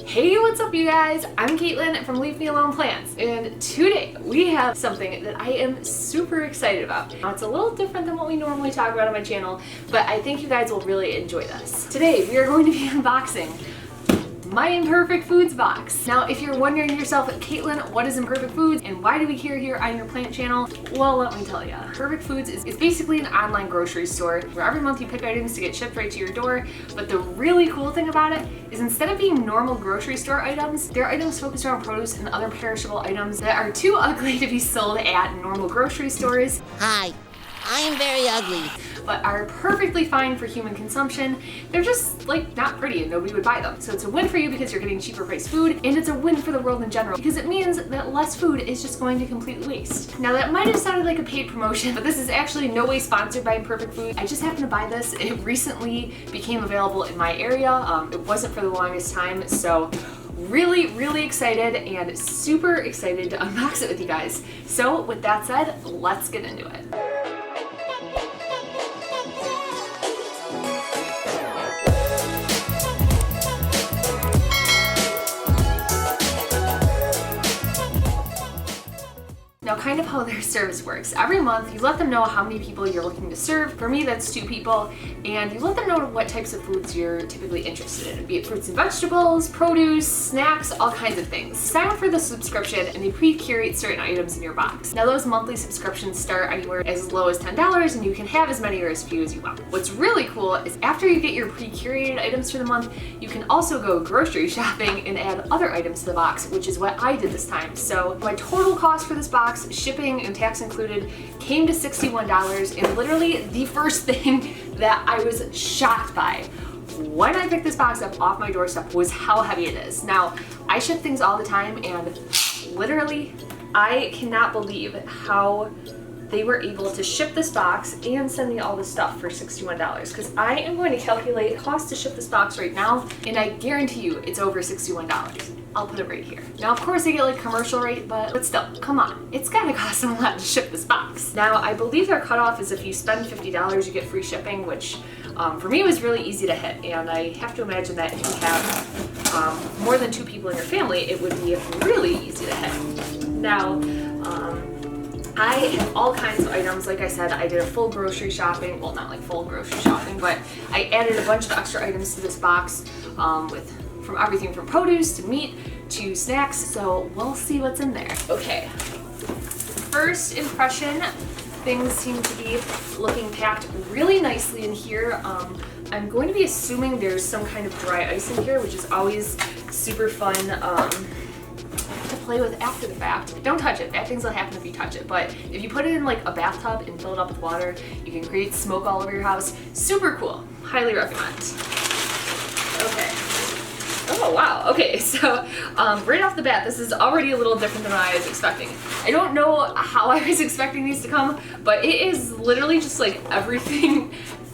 Hey, what's up you guys? I'm Caitlin from Leave Me Alone Plants, and today we have something that I am super excited about. Now, it's a little different than what we normally talk about on my channel, but I think you guys will really enjoy this. Today we are going to be unboxing my Imperfect Foods box. Now, if you're wondering to yourself, Caitlin, what is Imperfect Foods and why do we care here on your plant channel? Well, let me tell you. Imperfect Foods is basically an online grocery store where every month you pick items to get shipped right to your door. But the really cool thing about it is instead of being normal grocery store items, they're items focused around produce and other perishable items that are too ugly to be sold at normal grocery stores. Hi, I am very ugly. But are perfectly fine for human consumption. They're just like not pretty and nobody would buy them. So it's a win for you because you're getting cheaper priced food, and it's a win for the world in general because it means that less food is just going to completely waste. Now that might have sounded like a paid promotion, but this is actually no way sponsored by Imperfect Foods. I just happened to buy this. It recently became available in my area. It wasn't for the longest time, so really excited and super excited to unbox it with you guys. So with that said, let's get into it. Now, kind of how their service works. Every month, you let them know how many people you're looking to serve. For me, that's 2 people. And you let them know what types of foods you're typically interested in, be it fruits and vegetables, produce, snacks, all kinds of things. Sign up for the subscription and they pre-curate certain items in your box. Now, those monthly subscriptions start anywhere as low as $10 and you can have as many or as few as you want. What's really cool is after you get your pre-curated items for the month, you can also go grocery shopping and add other items to the box, which is what I did this time. So my total cost for this box, shipping and tax included, came to $61, and literally the first thing that I was shocked by when I picked this box up off my doorstep was how heavy it is. Now, I ship things all the time, and literally I cannot believe how they were able to ship this box and send me all this stuff for $61, because I am going to calculate the cost to ship this box right now, and I guarantee you it's over $61. I'll put it right here. Now, of course, they get like commercial rate, but still, come on. It's gotta cost them a lot to ship this box. Now, I believe their cutoff is if you spend $50, you get free shipping, which for me was really easy to hit. And I have to imagine that if you have more than 2 people in your family, it would be really easy to hit. Now, I have all kinds of items. Like I said, I did a full grocery shopping. Well, not like full grocery shopping, but I added a bunch of extra items to this box from everything from produce to meat to snacks. So we'll see what's in there. Okay, first impression, things seem to be looking packed really nicely in here. I'm going to be assuming there's some kind of dry ice in here, which is always super fun to play with after the fact. Don't touch it. Bad things will happen if you touch it. But if you put it in like a bathtub and fill it up with water, you can create smoke all over your house. Super cool. Highly recommend. Okay. Oh wow. Okay, so right off the bat, this is already a little different than what I was expecting. I don't know how I was expecting these to come, but it is literally just like everything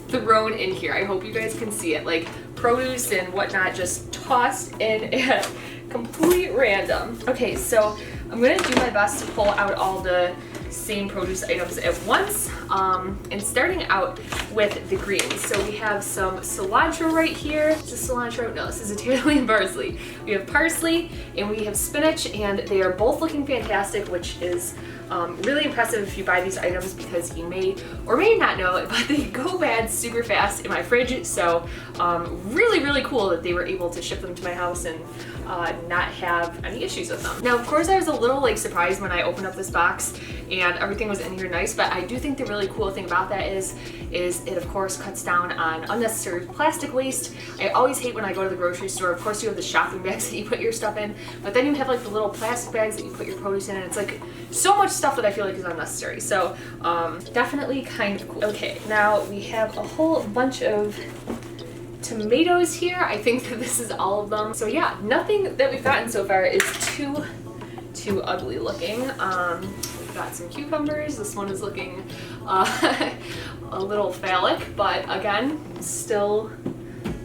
thrown in here. I hope you guys can see it. Like produce and whatnot just tossed in at complete random. Okay, so I'm gonna do my best to pull out all the same produce items at once, and starting out with the greens. So we have some cilantro right here. Is this cilantro? No, this is Italian parsley. We have parsley and we have spinach, and they are both looking fantastic, which is really impressive if you buy these items because you may or may not know it, but they go bad super fast in my fridge. So really cool that they were able to ship them to my house and not have any issues with them. Now, of course, I was a little like surprised when I opened up this box and everything was in here nice, but I do think the really cool thing about that is it of course cuts down on unnecessary plastic waste. I always hate when I go to the grocery store. Of course, you have the shopping bags that you put your stuff in, but then you have like the little plastic bags that you put your produce in, and it's like so much stuff that I feel like is unnecessary. So definitely kind of cool. Okay, now we have a whole bunch of tomatoes here. I think that this is all of them. So yeah, nothing that we've gotten so far is too ugly looking. We've got some cucumbers. This one is looking a little phallic, but again, still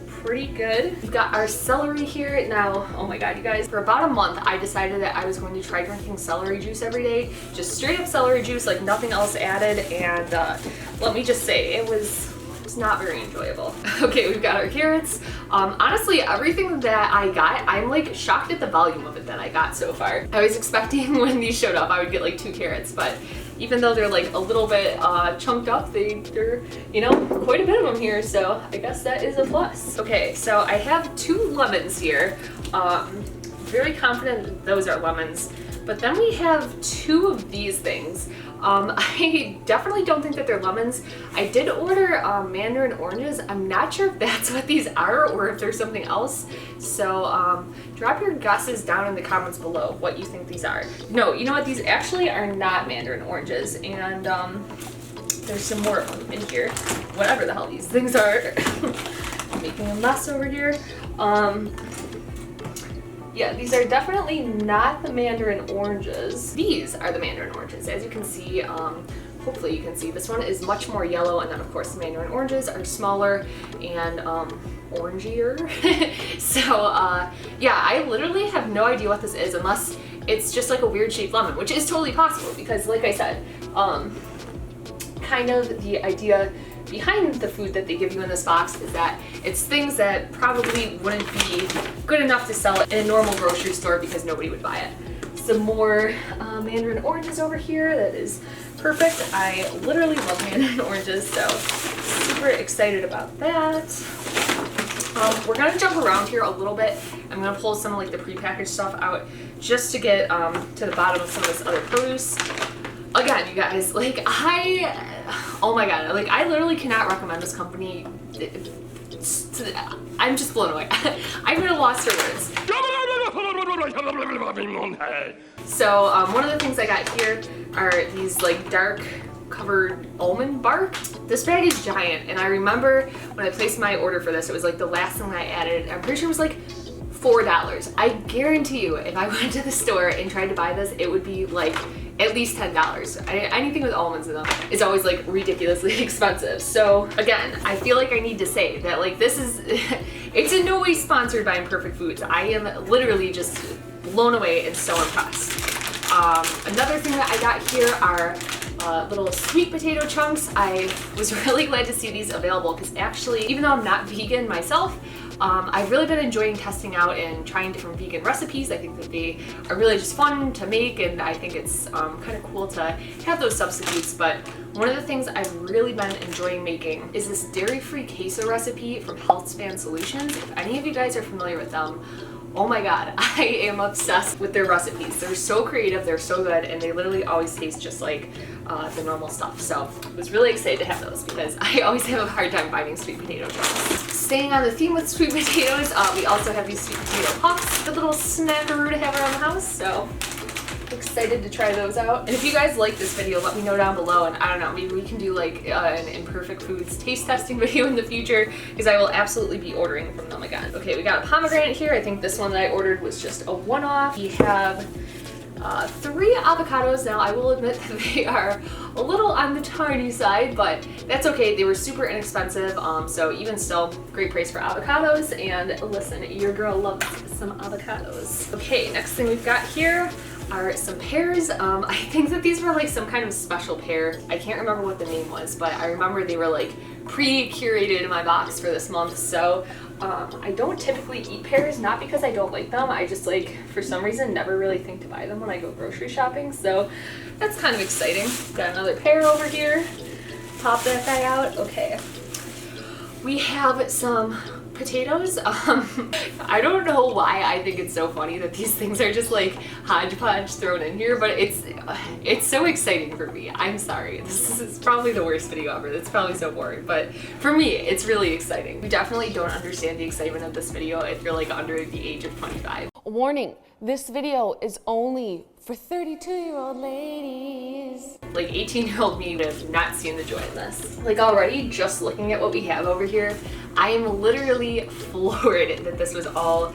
pretty good. We've got our celery here. Now, oh my god, you guys, for about a month I decided that I was going to try drinking celery juice every day. Just straight up celery juice, like nothing else added, and let me just say, it was just not very enjoyable. Okay, we've got our carrots. Honestly, everything that I got, I'm like shocked at the volume of it that I got so far. I was expecting when these showed up, I would get like 2 carrots, but even though they're like a little bit chunked up, they're, you know, quite a bit of them here, so I guess that is a plus. Okay, so I have 2 lemons here. Very confident that those are lemons. But then we have 2 of these things. I definitely don't think that they're lemons. I did order mandarin oranges. I'm not sure if that's what these are or if there's something else. So drop your guesses down in the comments below what you think these are. No, you know what? These actually are not mandarin oranges. And there's some more of them in here. Whatever the hell these things are. I'm making a mess over here. Yeah, these are definitely not the mandarin oranges. These are the mandarin oranges. As you can see, hopefully you can see, this one is much more yellow, and then of course the mandarin oranges are smaller and orangier. So yeah, I literally have no idea what this is unless it's just like a weird shaped lemon, which is totally possible because like I said, kind of the idea behind the food that they give you in this box is that it's things that probably wouldn't be good enough to sell in a normal grocery store because nobody would buy it. Some more mandarin oranges over here. That is perfect. I literally love mandarin oranges, so super excited about that. We're gonna jump around here a little bit. I'm gonna pull some of like the prepackaged stuff out just to get to the bottom of some of this other produce. Again, you guys, like oh my god, like I literally cannot recommend this company. I'm just blown away. I'm at a loss for words. So one of the things I got here are these like dark covered almond bark. This bag is giant, and I remember when I placed my order for this, it was like the last thing I added. I'm pretty sure it was like $4. I guarantee you, if I went to the store and tried to buy this, it would be like at least $10. Anything with almonds in them is always like ridiculously expensive. So again, I feel like I need to say that like this is, it's in no way sponsored by Imperfect Foods. I am literally just blown away and so impressed. Another thing that I got here are little sweet potato chunks. I was really glad to see these available because actually, even though I'm not vegan myself, I've really been enjoying testing out and trying different vegan recipes. I think that they are really just fun to make, and I think it's kind of cool to have those substitutes. But one of the things I've really been enjoying making is this dairy-free queso recipe from Healthspan Solutions. If any of you guys are familiar with them, oh my god, I am obsessed with their recipes. They're so creative, they're so good, and they literally always taste just like the normal stuff. So I was really excited to have those because I always have a hard time finding sweet potato chunks. Staying on the theme with sweet potatoes, we also have these sweet potato puffs, the little snackaroo to have around the house. So excited to try those out. And if you guys like this video, let me know down below, and I don't know, maybe we can do like an Imperfect Foods taste testing video in the future because I will absolutely be ordering from them again. Okay, we got a pomegranate here. I think this one that I ordered was just a one-off. We have 3 avocados. Now I will admit that they are a little on the tiny side, but that's okay. They were super inexpensive, so even still, great price for avocados. And listen, your girl loves some avocados. Okay, next thing we've got here are some pears. I think that these were like some kind of special pear. I can't remember what the name was, but I remember they were like pre-curated in my box for this month. So I don't typically eat pears, not because I don't like them. I just like, for some reason, never really think to buy them when I go grocery shopping. So that's kind of exciting. Got another pear over here. Pop that guy out. Okay. We have some potatoes. I don't know why I think it's so funny that these things are just like hodgepodge thrown in here, but it's so exciting for me. I'm sorry. This is probably the worst video ever. That's probably so boring, but for me, it's really exciting. You definitely don't understand the excitement of this video if you're like under the age of 25. Warning, this video is only for 32-year-old ladies. Like 18-year-old me would have not seen the joy in this. Like already, just looking at what we have over here, I am literally floored that this was all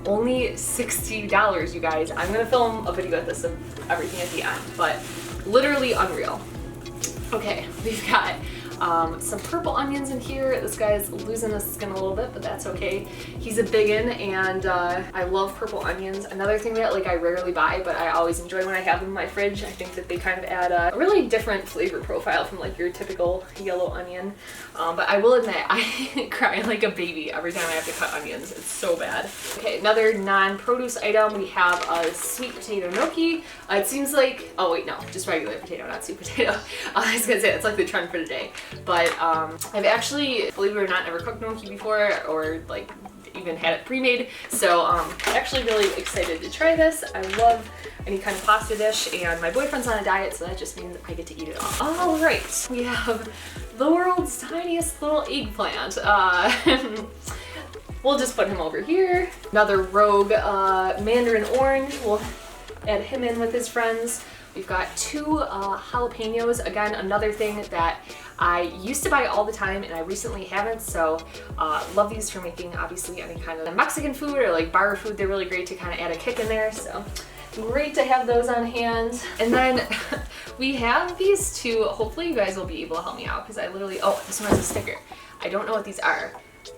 only $60, you guys. I'm gonna film a video of this of everything at the end, but literally unreal. Okay, we've got Some purple onions in here. This guy's losing his skin a little bit, but that's okay. He's a biggin, and I love purple onions. Another thing that like I rarely buy, but I always enjoy when I have them in my fridge. I think that they kind of add a really different flavor profile from like your typical yellow onion. But I will admit, I cry like a baby every time I have to cut onions. It's so bad. Okay, another non-produce item. We have a sweet potato gnocchi. It seems like, oh wait, no, just regular potato, not sweet potato. I was gonna say, it's like the trend for today. But I've actually, believe it or not, never cooked gnocchi before, or like even had it pre-made. So actually really excited to try this. I love any kind of pasta dish, and my boyfriend's on a diet, so that just means I get to eat it all. All right, we have the world's tiniest little eggplant. We'll just put him over here. Another rogue mandarin orange. We'll add him in with his friends. We've got 2 jalapenos. Again, another thing that I used to buy all the time and I recently haven't, so love these for making obviously any kind of Mexican food or like bar food. They're really great to kind of add a kick in there, so great to have those on hand. And then we have these 2. Hopefully you guys will be able to help me out, because I literally, oh, this one has a sticker. I don't know what these are.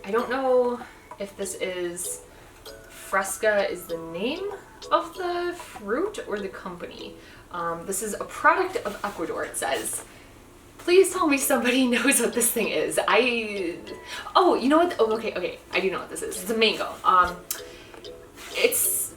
I don't know if this is, Fresca is the name of the fruit or the company. This is a product of Ecuador, it says. Please tell me somebody knows what this thing is. Oh, you know what? Oh, okay. I do know what this is. It's a mango. It's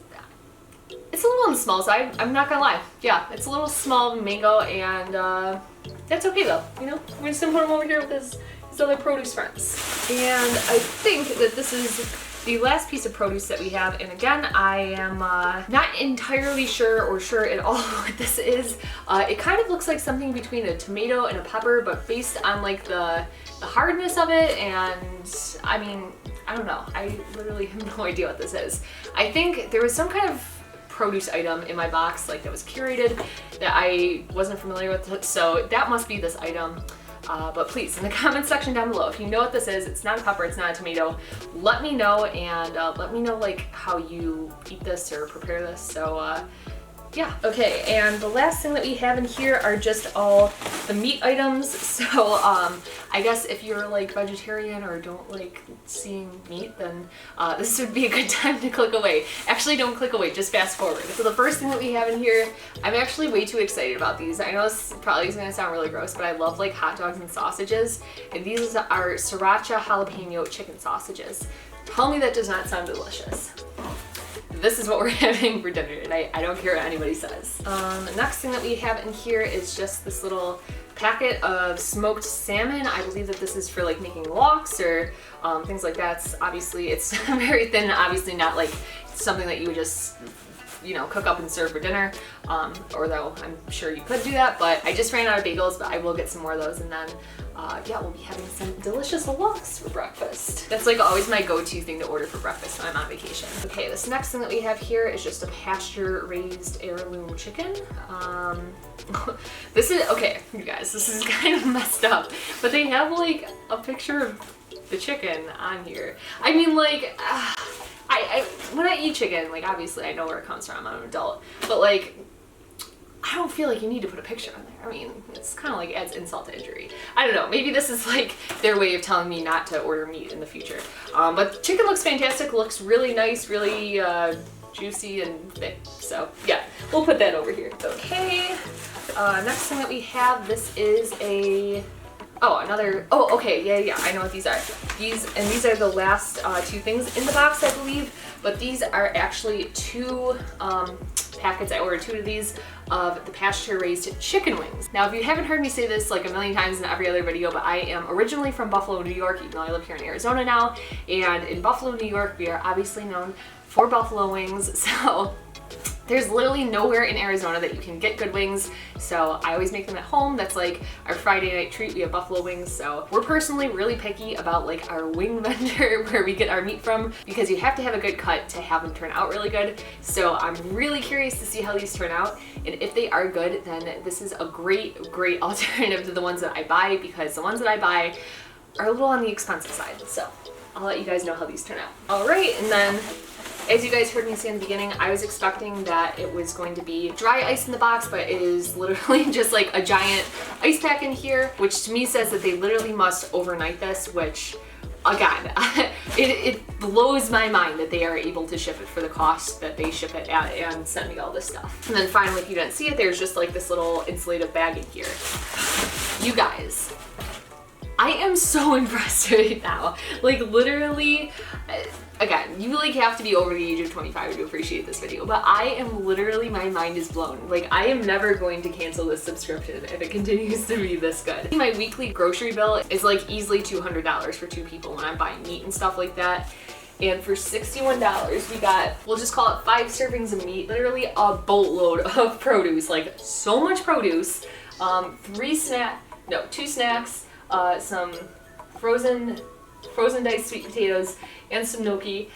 a little on the small side. I'm not gonna lie. Yeah, it's a little small mango, and that's okay though. You know, we're just gonna put him over here with his other produce friends. And I think that this is the last piece of produce that we have, and again, I am not entirely sure or sure at all what this is. It kind of looks like something between a tomato and a pepper, but based on like the hardness of it, and I mean, I don't know. I literally have no idea what this is. I think there was some kind of produce item in my box like that was curated that I wasn't familiar with, so that must be this item. But please, in the comment section down below, if you know what this is, it's not a pepper, it's not a tomato, let me know, and let me know like how you eat this or prepare this. So yeah. Okay, and the last thing that we have in here are just all the meat items. So I guess if you're like vegetarian or don't like seeing meat, then this would be a good time to click away. Actually, don't click away, just fast forward. So the first thing that we have in here, I'm actually way too excited about these. I know this probably is gonna sound really gross, but I love like hot dogs and sausages. And these are Sriracha jalapeno chicken sausages. Tell me that does not sound delicious. This is what we're having for dinner, and I don't care what anybody says. The next thing that we have in here is just this little packet of smoked salmon. I believe that this is for like making lox or things like that. Obviously, it's very thin, and obviously not like something that you would just, you know, cook up and serve for dinner. Although I'm sure you could do that, but I just ran out of bagels, but I will get some more of those, and then yeah, we'll be having some delicious lox for breakfast. That's like always my go-to thing to order for breakfast when I'm on vacation. Okay, this next thing that we have here is just a pasture-raised heirloom chicken. This is, okay, you guys, this is kind of messed up, but they have like a picture of the chicken on here. I mean, like, when I eat chicken, like obviously I know where it comes from, I'm an adult, but like, I don't feel like you need to put a picture on there. I mean, it's kind of like adds insult to injury. I don't know, maybe this is like their way of telling me not to order meat in the future. But the chicken looks fantastic, looks really nice, really juicy and thick. So yeah, we'll put that over here. Okay, next thing that we have, this is a, oh, okay, yeah, I know what these are. These are the last 2 things in the box, I believe, but these are actually 2 packets. I ordered 2 of these of the pasture-raised chicken wings. Now, if you haven't heard me say this like a million times in every other video, but I am originally from Buffalo, New York, even though I live here in Arizona now, and in Buffalo, New York, we are obviously known for buffalo wings, so there's literally nowhere in Arizona that you can get good wings, so I always make them at home. That's like our Friday night treat. We have buffalo wings, so we're personally really picky about like our wing vendor where we get our meat from, because you have to have a good cut to have them turn out really good. So I'm really curious to see how these turn out, and if they are good, then this is a great alternative to the ones that I buy, because the ones that I buy are a little on the expensive side. So I'll let you guys know how these turn out. All right, and then As you guys heard me say in the beginning, I was expecting that it was going to be dry ice in the box, but it is literally just like a giant ice pack in here, which to me says that they literally must overnight this, which again, it blows my mind that they are able to ship it for the cost that they ship it at and send me all this stuff. And then finally, if you didn't see it, there's just like this little insulative bag in here. You guys, I am so impressed right now. Like literally, again, you like have to be over the age of 25 to appreciate this video, but I am literally, my mind is blown. Like I am never going to cancel this subscription if it continues to be this good. My weekly grocery bill is like easily $200 for 2 people when I'm buying meat and stuff like that. And for $61, we got, we'll just call it 5 servings of meat, literally a boatload of produce, like so much produce, 2 snacks, some frozen diced sweet potatoes, and some gnocchi.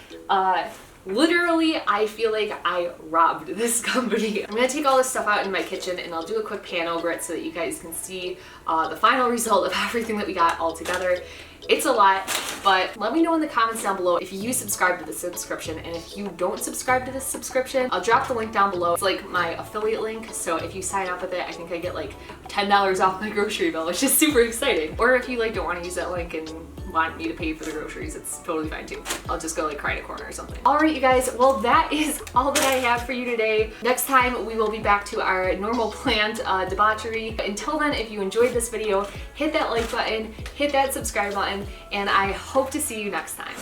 Literally, I feel like I robbed this company. I'm gonna take all this stuff out in my kitchen and I'll do a quick pan over it so that you guys can see the final result of everything that we got all together. It's a lot, but let me know in the comments down below if you subscribe to this subscription, and if you don't subscribe to this subscription, I'll drop the link down below. It's like my affiliate link, so if you sign up with it, I think I get like $10 off my grocery bill, which is super exciting. Or if you like don't want to use that link and want me to pay for the groceries, it's totally fine too. I'll just go like cry in a corner or something. Alright you guys, well that is all that I have for you today. Next time we will be back to our normal planned debauchery. Until then, if you enjoyed this video, hit that like button, hit that subscribe button, and I hope to see you next time.